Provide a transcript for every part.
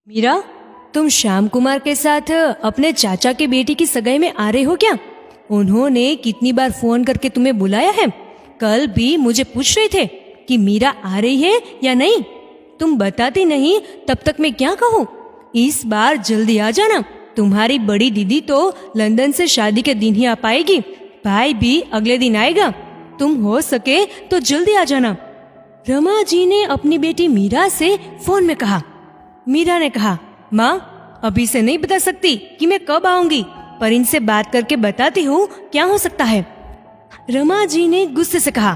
मीरा, तुम श्याम कुमार के साथ अपने चाचा के बेटी की सगाई में आ रहे हो क्या? उन्होंने कितनी बार फोन करके तुम्हें बुलाया है? कल भी मुझे पूछ रहे थे कि मीरा आ रही है या नहीं। तुम बताती नहीं, तब तक मैं क्या कहूँ। इस बार जल्दी आ जाना। तुम्हारी बड़ी दीदी तो लंदन से शादी के दिन ही आ पाएगी, भाई भी अगले दिन आएगा। तुम हो सके तो जल्दी आ जाना। रमा जी ने अपनी बेटी मीरा से फोन में कहा। मीरा ने कहा, माँ, अभी से नहीं बता सकती कि मैं कब आऊंगी, पर इनसे बात करके बताती हूँ क्या हो सकता है। रमा जी ने गुस्से से कहा,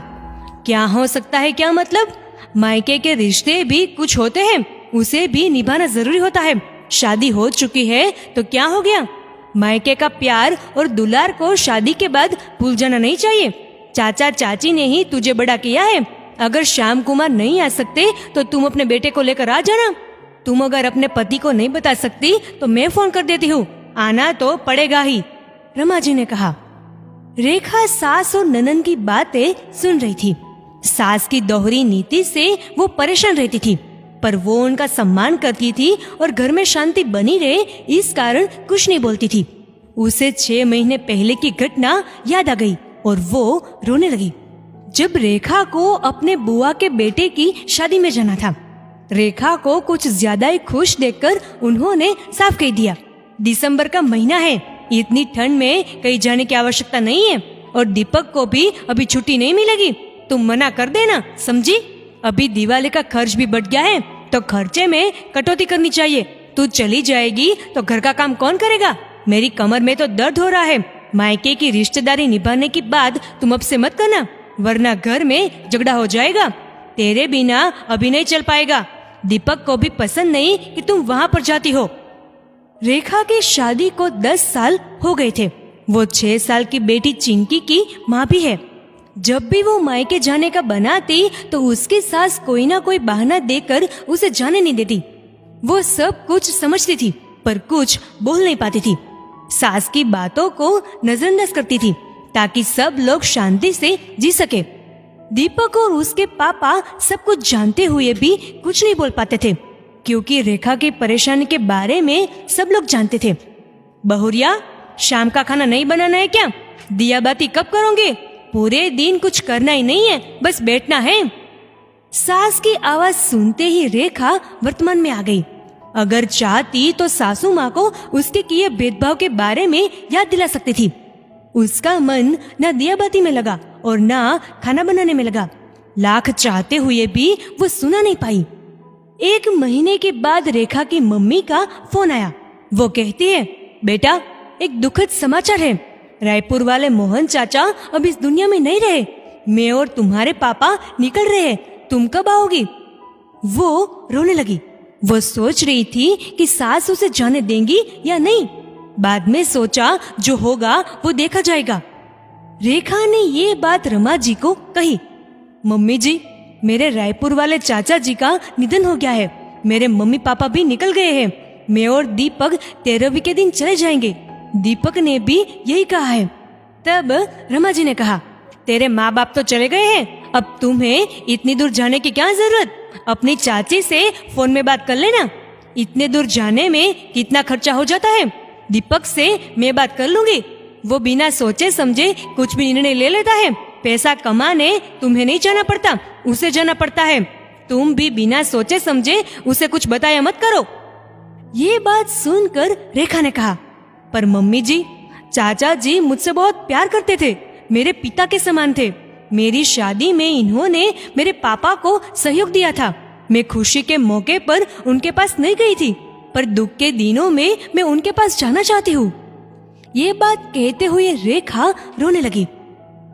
क्या हो सकता है? क्या मतलब? मायके के रिश्ते भी कुछ होते हैं, उसे भी निभाना जरूरी होता है। शादी हो चुकी है तो क्या हो गया? मायके का प्यार और दुलार को शादी के बाद भूल जाना नहीं चाहिए। चाचा चाची ने ही तुझे बड़ा किया है। अगर श्याम कुमार नहीं आ सकते तो तुम अपने बेटे को लेकर आ जाना। तुम अगर अपने पति को नहीं बता सकती तो मैं फोन कर देती हूँ, आना तो पड़ेगा ही। रमा जी ने कहा। रेखा सास और ननन की बातें सुन रही थी। सास की दोहरी नीति से वो परेशान रहती थी, पर वो उनका सम्मान करती थी और घर में शांति बनी रहे इस कारण कुछ नहीं बोलती थी। उसे 6 महीने पहले की घटना याद आ गई और वो रोने लगी। जब रेखा को अपने बुआ के बेटे की शादी में जाना था, रेखा को कुछ ज्यादा ही खुश देखकर उन्होंने साफ कह दिया, दिसंबर का महीना है, इतनी ठंड में कहीं जाने की आवश्यकता नहीं है और दीपक को भी अभी छुट्टी नहीं मिलेगी। तुम मना कर देना, समझी? अभी दिवाली का खर्च भी बढ़ गया है तो खर्चे में कटौती करनी चाहिए। तू चली जाएगी तो घर का काम कौन करेगा? मेरी कमर में तो दर्द हो रहा है। मायके की रिश्तेदारी निभाने की बात तुम अब से मत करना, वरना घर में झगड़ा हो जाएगा। तेरे बिना अभी नहीं चल पाएगा। दीपक को भी पसंद नहीं कि तुम वहाँ पर जाती हो। रेखा की शादी को 10 साल हो गए थे। वो 6 साल की बेटी चिंकी की माँ भी है। जब भी वो मायके जाने का बनाती तो उसकी सास कोई ना कोई बहाना देकर उसे जाने नहीं देती। वो सब कुछ समझती थी पर कुछ बोल नहीं पाती थी। सास की बातों को नजरअंदाज करती थी ताकि सब लोग शांति से जी सके। दीपक और उसके पापा सब कुछ जानते हुए भी कुछ नहीं बोल पाते थे, क्योंकि रेखा की परेशानी के बारे में सब लोग जानते थे। बहुरिया, शाम का खाना नहीं बनाना है क्या? दिया बाती कब करोगे? पूरे दिन कुछ करना ही नहीं है, बस बैठना है। सास की आवाज सुनते ही रेखा वर्तमान में आ गई। अगर चाहती तो सासू माँ को उसके किए भेदभाव के बारे में याद दिला सकती थी। उसका मन न दिया बाती में लगा और न खाना बनाने में लगा। लाख चाहते हुए भी वो सुना नहीं पाई। 1 महीने के बाद रेखा की मम्मी का फोन आया। वो कहती है, बेटा, एक दुखद समाचार है। रायपुर वाले मोहन चाचा अब इस दुनिया में नहीं रहे। मैं और तुम्हारे पापा निकल रहे हैं, तुम कब आओगी? वो रोने लगी। वो सोच रही थी कि सास उसे जाने देंगी या नहीं। बाद में सोचा जो होगा वो देखा जाएगा। रेखा ने ये बात रमा जी को कही। मम्मी जी, मेरे रायपुर वाले चाचा जी का निधन हो गया है। मेरे मम्मी पापा भी निकल गए हैं। मैं और दीपक 13वीं के दिन चले जाएंगे। दीपक ने भी यही कहा है। तब रमा जी ने कहा, तेरे माँ बाप तो चले गए हैं, अब तुम्हें इतनी दूर जाने की क्या जरूरत? अपनी चाची से फोन में बात कर लेना। इतने दूर जाने में कितना खर्चा हो जाता है। दीपक से मैं बात कर लूंगी। वो बिना सोचे समझे कुछ भी निर्णय ले लेता है। पैसा कमाने तुम्हें नहीं जाना पड़ता, उसे जाना पड़ता है। तुम भी बिना सोचे समझे उसे कुछ बताया मत करो। ये बात सुनकर रेखा ने कहा, पर मम्मी जी, चाचा जी मुझसे बहुत प्यार करते थे, मेरे पिता के समान थे। मेरी शादी में इन्होंने मेरे पापा को सहयोग दिया था। मैं खुशी के मौके पर उनके पास नहीं गई थी, पर दुख के दिनों में मैं उनके पास जाना चाहती हूँ। ये बात कहते हुए रेखा रोने लगी।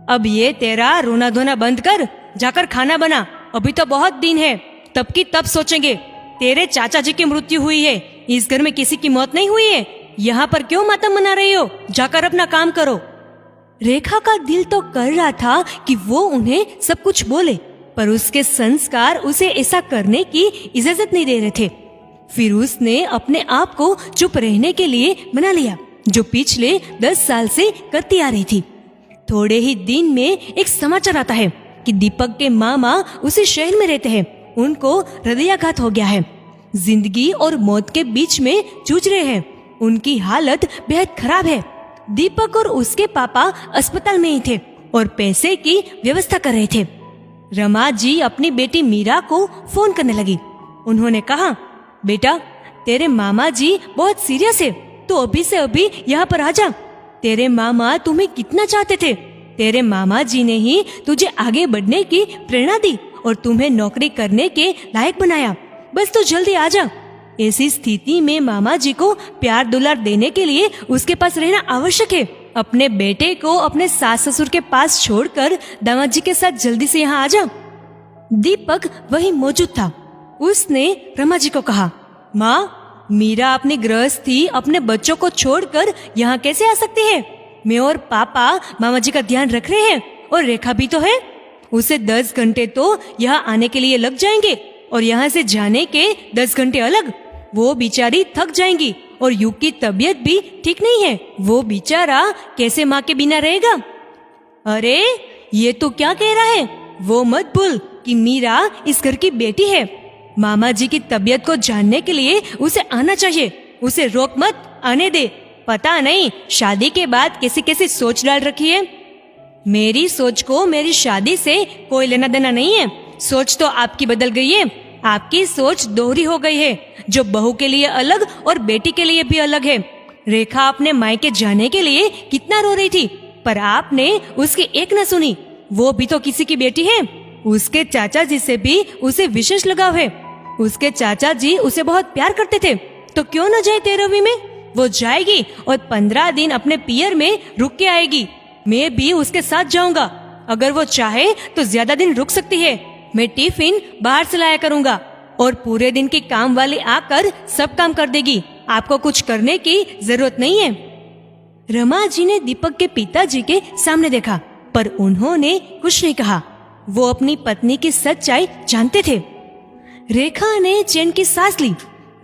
अब ये तेरा रोना धोना बंद कर, जाकर खाना बना। अभी तो बहुत दिन है, तब की तब सोचेंगे। तेरे चाचा जी की मृत्यु हुई है, इस घर में किसी की मौत नहीं हुई है। यहाँ पर क्यों मातम मना रही हो? जाकर अपना काम करो। रेखा का दिल तो कर रहा था कि वो उन्हें सब कुछ बोले, पर उसके संस्कार उसे ऐसा करने की इजाजत नहीं दे रहे थे। फिर उसने अपने आप को चुप रहने के लिए बना लिया, जो पिछले 10 साल से करती आ रही थी। थोड़े ही दिन में एक समाचार आता है कि दीपक के मामा उसी शहर में रहते हैं, उनको हृदयाघात हो गया है। जिंदगी और मौत के बीच में जूझ रहे हैं। उनकी हालत बेहद खराब है। दीपक और उसके पापा अस्पताल में ही थे और पैसे की व्यवस्था कर रहे थे। रमा जी अपनी बेटी मीरा को फोन करने लगी। उन्होंने कहा, बेटा तेरे मामा जी बहुत सीरियस है, तो अभी से अभी यहाँ पर आ जा। तेरे मामा तुम्हें कितना चाहते थे। तेरे मामा जी ने ही तुझे आगे बढ़ने की प्रेरणा दी और तुम्हें नौकरी करने के लायक बनाया। बस तू जल्दी आ जा। ऐसी स्थिति में मामा जी को प्यार दुलार देने के लिए उसके पास रहना आवश्यक है। अपने बेटे को अपने सास ससुर के पास छोड़कर दामाद जी के साथ जल्दी से यहाँ आ जा। दीपक वहीं मौजूद था। उसने रमा जी को कहा, माँ मीरा अपनी गृहस्थी अपने बच्चों को छोड़कर यहाँ कैसे आ सकती है। मैं और पापा मामा जी का ध्यान रख रहे हैं और रेखा भी तो है। उसे 10 घंटे तो यहाँ आने के लिए लग जाएंगे और यहाँ से जाने के 10 घंटे अलग। वो बेचारी थक जाएंगी और युग की तबीयत भी ठीक नहीं है। वो बेचारा कैसे माँ के बिना रहेगा। अरे ये तो क्या कह रहा है। वो मत भूल कि मीरा इस घर की बेटी है। मामा जी की तबीयत को जानने के लिए उसे आना चाहिए। उसे रोक मत, आने दे। पता नहीं शादी के बाद कैसी कैसी सोच डाल रखी है। मेरी सोच को मेरी शादी से कोई लेना देना नहीं है। सोच तो आपकी बदल गई है। आपकी सोच दोहरी हो गई है, जो बहू के लिए अलग और बेटी के लिए भी अलग है। रेखा अपने मायके जाने के लिए कितना रो रही थी, पर आपने उसकी एक न सुनी। वो भी तो किसी की बेटी है। उसके चाचा जी से भी उसे विशेष लगाव है। उसके चाचा जी उसे बहुत प्यार करते थे, तो क्यों न जाए 13वीं में। वो जाएगी और 15 दिन अपने पियर में रुक के आएगी। मैं भी उसके साथ जाऊंगा। अगर वो चाहे तो ज्यादा दिन रुक सकती है। मैं टिफिन बाहर से लाया करूंगा और पूरे दिन की काम वाली आकर सब काम कर देगी। आपको कुछ करने की जरूरत नहीं है। रमा जी ने दीपक के पिताजी के सामने देखा, पर उन्होंने कुछ नहीं कहा। वो अपनी पत्नी की सच्चाई जानते थे। रेखा ने चैन की सांस ली।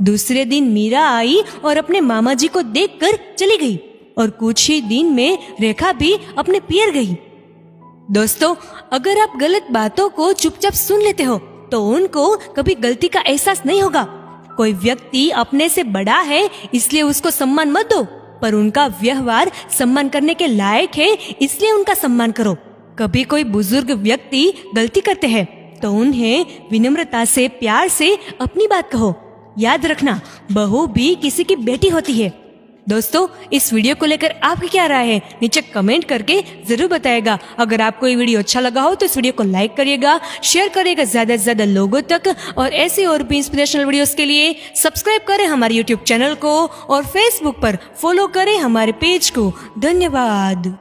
दूसरे दिन मीरा आई और अपने मामा जी को देखकर चली गई और कुछ ही दिन में रेखा भी अपने पियर गई। दोस्तों, अगर आप गलत बातों को चुपचाप सुन लेते हो तो उनको कभी गलती का एहसास नहीं होगा। कोई व्यक्ति अपने से बड़ा है इसलिए उसको सम्मान मत दो, पर उनका व्यवहार सम्मान करने के लायक है इसलिए उनका सम्मान करो। कभी कोई बुजुर्ग व्यक्ति गलती करते हैं तो उन्हें विनम्रता से, प्यार से अपनी बात कहो। याद रखना, बहू भी किसी की बेटी होती है। दोस्तों, इस वीडियो को लेकर आपकी क्या राय है नीचे कमेंट करके जरूर बताएगा। अगर आपको ये वीडियो अच्छा लगा हो तो इस वीडियो को लाइक करिएगा, शेयर करिएगा ज्यादा से ज्यादा लोगों तक, और ऐसी और भी इंस्पिरेशनल वीडियोस के लिए सब्सक्राइब करें हमारे यूट्यूब चैनल को और फेसबुक पर फॉलो करें हमारे पेज को। धन्यवाद।